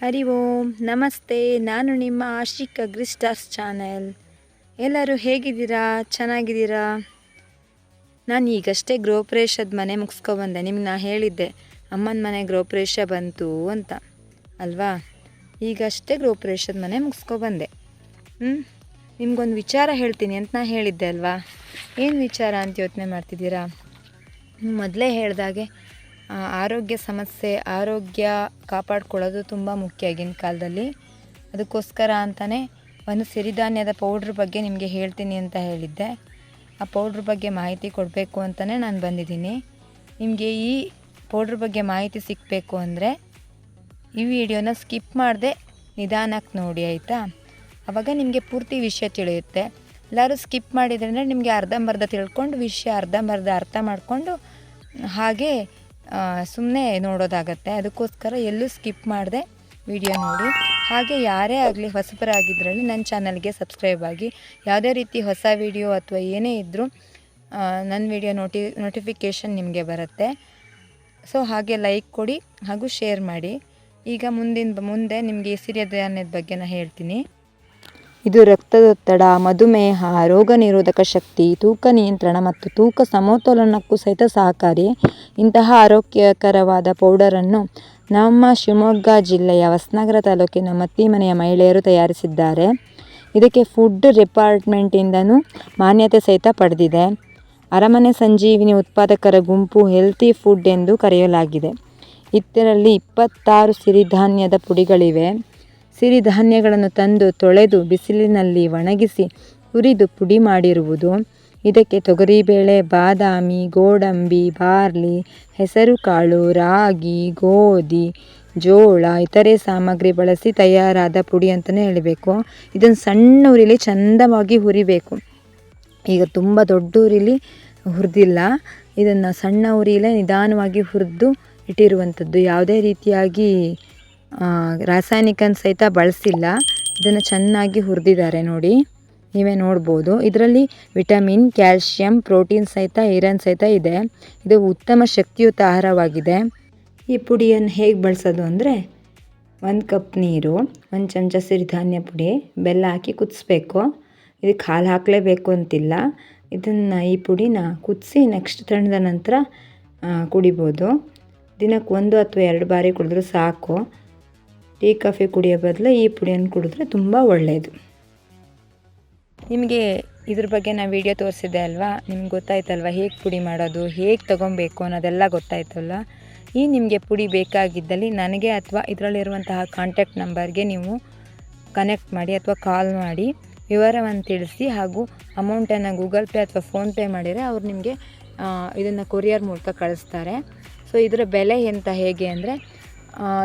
ಹರಿ ಓಂ ನಮಸ್ತೆ. ನಾನು ನಿಮ್ಮ ಆಶಿಕ್ ಅಗ್ರಿಸ್ಟಾರ್ಸ್ ಚಾನೆಲ್. ಎಲ್ಲರೂ ಹೇಗಿದ್ದೀರಾ? ಚೆನ್ನಾಗಿದ್ದೀರಾ? ನಾನು ಈಗಷ್ಟೇ ಗೃಹಪ್ರವೇಶದ ಮನೆ ಮುಗಿಸ್ಕೊಬಂದೆ. ನಿಮ್ಗೆ ನಾ ಹೇಳಿದ್ದೆ ಅಮ್ಮನ ಮನೆ ಗೃಹಪ್ರವೇಶ ಬಂತು ಅಂತ ಅಲ್ವಾ. ಈಗಷ್ಟೇ ಗೃಹಪ್ರವೇಶದ ಮನೆ ಮುಗಿಸ್ಕೊಬಂದೆ. ನಿಮ್ಗೊಂದು ವಿಚಾರ ಹೇಳ್ತೀನಿ ಅಂತ ನಾ ಹೇಳಿದ್ದೆ ಅಲ್ವಾ. ಏನು ವಿಚಾರ ಅಂತ ಯೋಚನೆ ಮಾಡ್ತಿದ್ದೀರಾ? ಮೊದಲೇ ಹೇಳ್ದಾಗೆ ಆರೋಗ್ಯ ಸಮಸ್ಯೆ, ಆರೋಗ್ಯ ಕಾಪಾಡ್ಕೊಳ್ಳೋದು ತುಂಬ ಮುಖ್ಯ ಆಗಿನ ಕಾಲದಲ್ಲಿ. ಅದಕ್ಕೋಸ್ಕರ ಅಂತಲೇ ಒಂದು ಸಿರಿಧಾನ್ಯದ ಪೌಡ್ರ್ ಬಗ್ಗೆ ನಿಮಗೆ ಹೇಳ್ತೀನಿ ಅಂತ ಹೇಳಿದ್ದೆ. ಆ ಪೌಡ್ರ್ ಬಗ್ಗೆ ಮಾಹಿತಿ ಕೊಡಬೇಕು ಅಂತಲೇ ನಾನು ಬಂದಿದ್ದೀನಿ. ನಿಮಗೆ ಈ ಪೌಡ್ರ್ ಬಗ್ಗೆ ಮಾಹಿತಿ ಸಿಗಬೇಕು ಅಂದರೆ ಈ ವಿಡಿಯೋನ ಸ್ಕಿಪ್ ಮಾಡದೆ ನಿಧಾನಕ್ಕೆ ನೋಡಿ, ಆಯಿತಾ? ಆವಾಗ ನಿಮಗೆ ಪೂರ್ತಿ ವಿಷಯ ತಿಳಿಯುತ್ತೆ. ಎಲ್ಲರೂ ಸ್ಕಿಪ್ ಮಾಡಿದ್ರೆ ನಿಮಗೆ ಅರ್ಧಂಬರ್ಧ ತಿಳ್ಕೊಂಡು ವಿಷಯ ಅರ್ಧಂಬರ್ಧ ಅರ್ಥ ಮಾಡಿಕೊಂಡು ಹಾಗೆ ಸುಮ್ಮನೆ ನೋಡೋದಾಗತ್ತೆ. ಅದಕ್ಕೋಸ್ಕರ ಎಲ್ಲೂ ಸ್ಕಿಪ್ ಮಾಡದೆ ವಿಡಿಯೋ ನೋಡಿ. ಹಾಗೆ ಯಾರೇ ಆಗಲಿ ಹೊಸಬರಾಗಿದ್ರಲ್ಲಿ ನನ್ನ ಚಾನಲ್ಗೆ ಸಬ್ಸ್ಕ್ರೈಬ್ ಆಗಿ. ಯಾವುದೇ ರೀತಿ ಹೊಸ ವಿಡಿಯೋ ಅಥವಾ ಏನೇ ಇದ್ದರೂ ನನ್ನ ವಿಡಿಯೋ ನೋಟಿಫಿಕೇಷನ್ ನಿಮಗೆ ಬರುತ್ತೆ. ಸೊ ಹಾಗೆ ಲೈಕ್ ಕೊಡಿ ಹಾಗೂ ಶೇರ್ ಮಾಡಿ. ಈಗ ಮುಂದೆ ನಿಮಗೆ ಸಿರಿಧಾನ್ಯದ ಬಗ್ಗೆ ನಾನು ಹೇಳ್ತೀನಿ. ಇದು ರಕ್ತದೊತ್ತಡ, ಮಧುಮೇಹ, ರೋಗ ನಿರೋಧಕ ಶಕ್ತಿ, ತೂಕ ನಿಯಂತ್ರಣ ಮತ್ತು ತೂಕ ಸಮತೋಲನಕ್ಕೂ ಸಹಿತ ಸಹಕಾರಿ. ಇಂತಹ ಆರೋಗ್ಯಕರವಾದ ಪೌಡರನ್ನು ನಮ್ಮ ಶಿವಮೊಗ್ಗ ಜಿಲ್ಲೆಯ ಹೊಸನಗರ ತಾಲೂಕಿನ ಮತ್ತಿಮನೆಯ ಮಹಿಳೆಯರು ತಯಾರಿಸಿದ್ದಾರೆ. ಇದಕ್ಕೆ ಫುಡ್ ಡಿಪಾರ್ಟ್ಮೆಂಟಿಂದನೂ ಮಾನ್ಯತೆ ಸಹಿತ ಪಡೆದಿದೆ. ಅರಮನೆ ಸಂಜೀವಿನಿ ಉತ್ಪಾದಕರ ಗುಂಪು ಹೆಲ್ತಿ ಫುಡ್ ಎಂದು ಕರೆಯಲಾಗಿದೆ. ಇದರಲ್ಲಿ 26 ಸಿರಿಧಾನ್ಯದ ಪುಡಿಗಳಿವೆ. ಸಿರಿಧಾನ್ಯಗಳನ್ನು ತಂದು ತೊಳೆದು ಬಿಸಿಲಿನಲ್ಲಿ ಒಣಗಿಸಿ ಹುರಿದು ಪುಡಿ ಮಾಡಿರುವುದು. ಇದಕ್ಕೆ ತೊಗರಿಬೇಳೆ, ಬಾದಾಮಿ, ಗೋಡಂಬಿ, ಬಾರ್ಲಿ, ಹೆಸರುಕಾಳು, ರಾಗಿ, ಗೋಧಿ, ಜೋಳ ಇತರೆ ಸಾಮಗ್ರಿ ಬಳಸಿ ತಯಾರಾದ ಪುಡಿ ಅಂತಲೇ ಹೇಳಬೇಕು. ಇದನ್ನು ಸಣ್ಣ ಉರಿಲಿ ಚಂದವಾಗಿ ಹುರಿಬೇಕು. ಈಗ ತುಂಬ ದೊಡ್ಡ ಉರಿಲಿ ಹುರಿದಿಲ್ಲ, ಇದನ್ನು ಸಣ್ಣ ಉರಿಲೇ ನಿಧಾನವಾಗಿ ಹುರಿದು ಇಟ್ಟಿರುವಂಥದ್ದು. ಯಾವುದೇ ರೀತಿಯಾಗಿ ರಾಸಾಯನಿಕನ ಸಹಿತ ಬಳಸಿಲ್ಲ. ಇದನ್ನು ಚೆನ್ನಾಗಿ ಹುರಿದಿದ್ದಾರೆ ನೋಡಿ, ನೀವೇ ನೋಡ್ಬೋದು. ಇದರಲ್ಲಿ ವಿಟಮಿನ್, ಕ್ಯಾಲ್ಶಿಯಂ, ಪ್ರೋಟೀನ್ ಸಹಿತ, ಐರನ್ ಸಹಿತ ಇದೆ. ಇದು ಉತ್ತಮ ಶಕ್ತಿಯುತ ಆಹಾರವಾಗಿದೆ. ಈ ಪುಡಿಯನ್ನು ಹೇಗೆ ಬಳಸೋದು ಅಂದರೆ 1 ಕಪ್ ನೀರು, 1 ಚಮಚ ಸಿರಿಧಾನ್ಯ ಪುಡಿ, ಬೆಲ್ಲ ಹಾಕಿ ಕುದಿಸ್ಬೇಕು. ಇದಕ್ಕೆ ಹಾಲು ಹಾಕಲೇಬೇಕು ಅಂತಿಲ್ಲ. ಈ ಪುಡಿನ ಕುದಿಸಿ ನೆಕ್ಸ್ಟ್ ತಣ್ಣದ ನಂತರ ಕುಡಿಬೋದು. ದಿನಕ್ಕೆ 1 ಅಥವಾ 2 ಬಾರಿ ಕುಡಿದ್ರೂ ಸಾಕು. ಟೀ ಕಾಫಿ ಕುಡಿಯೋ ಬದಲು ಈ ಪುಡಿಯನ್ನು ಕುಡಿದ್ರೆ ತುಂಬ ಒಳ್ಳೆಯದು. ನಿಮಗೆ ಇದ್ರ ಬಗ್ಗೆ ನಾನು ವಿಡಿಯೋ ತೋರಿಸಿದ್ದೆ ಅಲ್ವಾ, ನಿಮ್ಗೆ ಗೊತ್ತಾಯ್ತಲ್ವ ಹೇಗೆ ಪುಡಿ ಮಾಡೋದು, ಹೇಗೆ ತೊಗೊಬೇಕು ಅನ್ನೋದೆಲ್ಲ ಗೊತ್ತಾಯ್ತಲ್ಲ. ಈ ನಿಮಗೆ ಪುಡಿ ಬೇಕಾಗಿದ್ದಲ್ಲಿ ನನಗೆ ಅಥವಾ ಇದರಲ್ಲಿರುವಂತಹ ಕಾಂಟ್ಯಾಕ್ಟ್ ನಂಬರ್ಗೆ ನೀವು ಕನೆಕ್ಟ್ ಮಾಡಿ ಅಥವಾ ಕಾಲ್ ಮಾಡಿ ವಿವರವನ್ನು ತಿಳಿಸಿ ಹಾಗೂ ಅಮೌಂಟನ್ನು ಗೂಗಲ್ ಪೇ ಅಥವಾ ಫೋನ್ಪೇ ಮಾಡಿದರೆ ಅವ್ರು ನಿಮಗೆ ಇದನ್ನು ಕೊರಿಯರ್ ಮೂಲಕ ಕಳಿಸ್ತಾರೆ. ಸೊ ಇದರ ಬೆಲೆ ಹೇಗೆ ಅಂದರೆ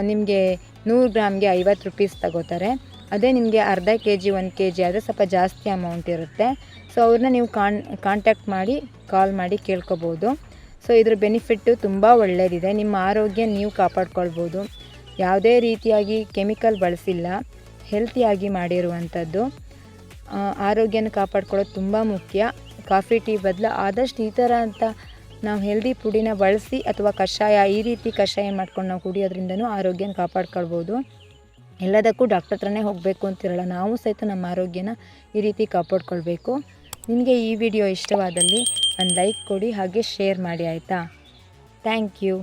ನಿಮಗೆ 100 ಗ್ರಾಮ್ಗೆ 50 ರೂಪೀಸ್ ತಗೋತಾರೆ. ಅದೇ ನಿಮಗೆ ಅರ್ಧ kg 1 kg ಆದರೆ ಸ್ವಲ್ಪ ಜಾಸ್ತಿ ಅಮೌಂಟ್ ಇರುತ್ತೆ. ಸೊ ಅವ್ರನ್ನ ನೀವು ಕಾಂಟ್ಯಾಕ್ಟ್ ಮಾಡಿ ಕಾಲ್ ಮಾಡಿ ಕೇಳ್ಕೊಬೋದು. ಸೊ ಇದ್ರ ಬೆನಿಫಿಟ್ಟು ತುಂಬ ಒಳ್ಳೆಯದಿದೆ. ನಿಮ್ಮ ಆರೋಗ್ಯ ನೀವು ಕಾಪಾಡ್ಕೊಳ್ಬೋದು. ಯಾವುದೇ ರೀತಿಯಾಗಿ ಕೆಮಿಕಲ್ ಬಳಸಿಲ್ಲ, ಹೆಲ್ತಿಯಾಗಿ ಮಾಡಿರುವಂಥದ್ದು. ಆರೋಗ್ಯನ ಕಾಪಾಡ್ಕೊಳ್ಳೋದು ತುಂಬ ಮುಖ್ಯ. ಕಾಫಿ ಟೀ ಬದಲು ಆದಷ್ಟು ಈ ಥರ ಅಂತ ನಾವು ಹೆಲ್ದಿ ಪುಡಿನ ಬಳಸಿ ಅಥವಾ ಕಷಾಯ, ಈ ರೀತಿ ಕಷಾಯ ಮಾಡ್ಕೊಂಡು ನಾವು ಕುಡಿಯೋದ್ರಿಂದನೂ ಆರೋಗ್ಯನ ಕಾಪಾಡ್ಕೊಳ್ಬೋದು. ಎಲ್ಲದಕ್ಕೂ ಡಾಕ್ಟರ್ ಹತ್ರನೇ ಹೋಗಬೇಕು ಅಂತಿರಲ್ಲ, ನಾವು ಸಹಿತ ನಮ್ಮ ಆರೋಗ್ಯನ ಈ ರೀತಿ ಕಾಪಾಡ್ಕೊಳ್ಬೇಕು. ನಿಮಗೆ ಈ ವಿಡಿಯೋ ಇಷ್ಟವಾದಲ್ಲಿ ಒಂದು ಲೈಕ್ ಕೊಡಿ, ಹಾಗೆ ಶೇರ್ ಮಾಡಿ, ಆಯಿತಾ? Thank you.